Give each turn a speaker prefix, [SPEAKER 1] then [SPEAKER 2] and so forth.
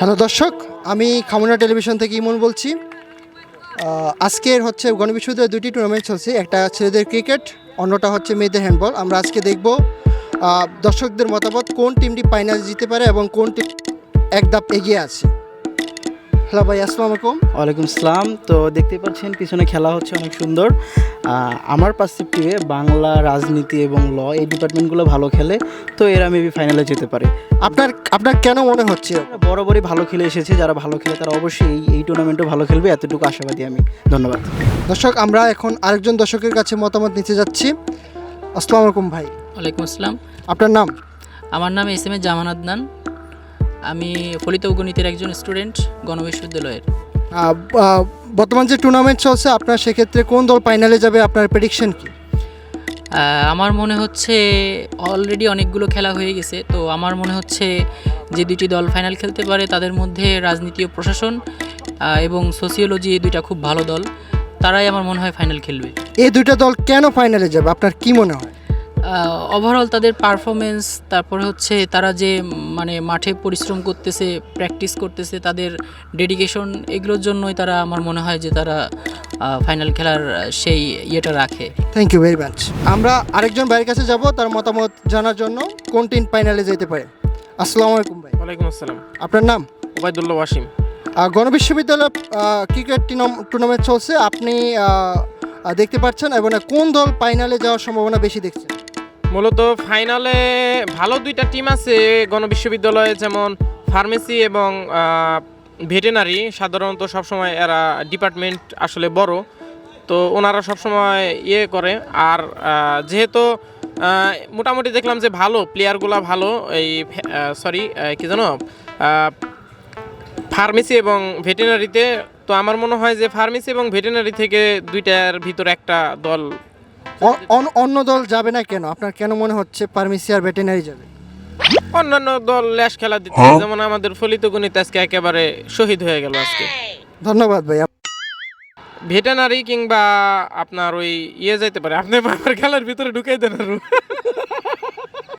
[SPEAKER 1] Hello দর্শক, আমি খামুনা television থেকে ইমন বলছি। আজকের হচ্ছে গণবিশ্ববিদ্যালয়ে দুটি টুর্নামেন্ট চলছে, একটা ছেলেদের ক্রিকেট, অন্যটা হচ্ছে মেয়েদের হ্যান্ডবল। আমরা আজকে দেখব দর্শকদের মতামত কোন টিমটি ফাইনাল জিতে পারে এবং কোন টিম এক ধাপ এগিয়ে আছে। হ্যালো ভাই, আসসালামু আলাইকুম।
[SPEAKER 2] ওয়ালাইকুম আসসালাম। তো দেখতেই পাচ্ছেন পিছনে খেলা হচ্ছে অনেক সুন্দর। আমার পার্সপেক্টিভে বাংলা, রাজনীতি এবং ল এই ডিপার্টমেন্টগুলো ভালো খেলে, তো এরা মেবি ফাইনালে যেতে পারে।
[SPEAKER 1] আপনার কেন মনে হচ্ছে?
[SPEAKER 2] বরাবরই ভালো খেলে এসেছে, যারা ভালো খেলে তারা অবশ্যই এই টুর্নামেন্টও ভালো খেলবে, এতটুকু আশাবাদী আমি। ধন্যবাদ।
[SPEAKER 1] দর্শক, আমরা এখন আরেকজন দর্শকের কাছে মতামত নিতে যাচ্ছি। আসসালামু আলাইকুম ভাই।
[SPEAKER 3] ওয়ালাইকুম আসসালাম।
[SPEAKER 1] আপনার নাম?
[SPEAKER 3] আমার নাম এস এম এ জামান আদনান। আমি ফলিত গণিতের একজন স্টুডেন্ট গণবিশ্ববিদ্যালয়ের।
[SPEAKER 1] বর্তমান যে টুর্নামেন্ট চলছে, আপনার সেক্ষেত্রে কোন দল ফাইনালে যাবে, আপনার প্রেডিকশন কি?
[SPEAKER 3] আমার মনে হচ্ছে অলরেডি অনেকগুলো খেলা হয়ে গেছে, তো আমার মনে হচ্ছে যে দুটি দল ফাইনাল খেলতে পারে তাদের মধ্যে রাজনীতি ও প্রশাসন এবং সোসিওলজি, এই দুইটা খুব ভালো দল, তারাই আমার মনে হয় ফাইনাল খেলবে।
[SPEAKER 1] এই দুইটা দল কেন ফাইনালে যাবে আপনার কি মনে হয়?
[SPEAKER 3] ওভারঅল তাদের পারফরমেন্স, তারপরে হচ্ছে তারা যে মানে মাঠে পরিশ্রম করতেছে, প্র্যাকটিস করতেছে, তাদের ডেডিকেশন, এগুলোর জন্যই তারা আমার মনে হয় যে তারা ফাইনাল খেলার সেই ইয়েটা রাখে।
[SPEAKER 1] Thank you very much. আমরা আরেকজন ভাইয়ের কাছে যাব তার মতামত জানার জন্য, কোন টিম ফাইনালে যেতে পারে। আসসালামু আলাইকুম ভাই।
[SPEAKER 4] ওয়ালাইকুম আসসালাম।
[SPEAKER 1] আপনার নাম?
[SPEAKER 4] ওবায়দুল্লাহ ওয়াসিম।
[SPEAKER 1] গণবিশ্ববিদ্যালয় ক্রিকেট টুর্নামেন্ট চলছে, আপনি দেখতে পাচ্ছেন এবং কোন দল ফাইনালে যাওয়ার সম্ভাবনা বেশি দেখছেন?
[SPEAKER 4] মূলত ফাইনালে ভালো দুইটা টিম আছে গণবিশ্ববিদ্যালয়ে, যেমন ফার্মেসি এবং ভেটেনারি। সাধারণত সবসময় এরা ডিপার্টমেন্ট আসলে বড়, তো ওনারা সবসময় ইয়ে করে। আর যেহেতু মোটামুটি দেখলাম যে ভালো প্লেয়ারগুলো ভালো, এই কি জানো, ফার্মেসি এবং ভেটেনারিতে, তো আমার মনে হয় যে ফার্মেসি এবং ভেটেনারি থেকে দুইটার ভিতর একটা দল।
[SPEAKER 1] অন্য দল যাবে না কেন? আপনার কেন মনে হচ্ছে ফার্মেসি আর ভেটেনারি যাবে?
[SPEAKER 4] অন্যান্য দল ল্যাশ খেলা দিতে, যেমন আমাদের ফলিত গণিত আজকে একেবারে শহীদ হয়ে গেল আজকে।
[SPEAKER 1] ধন্যবাদ ভাই।
[SPEAKER 4] ভেটেনারি কিংবা আপনার ওই ইয়ে যাইতে পারে। আপনি আমার খেলার ভিতরে ঢুকাই দেন আরো।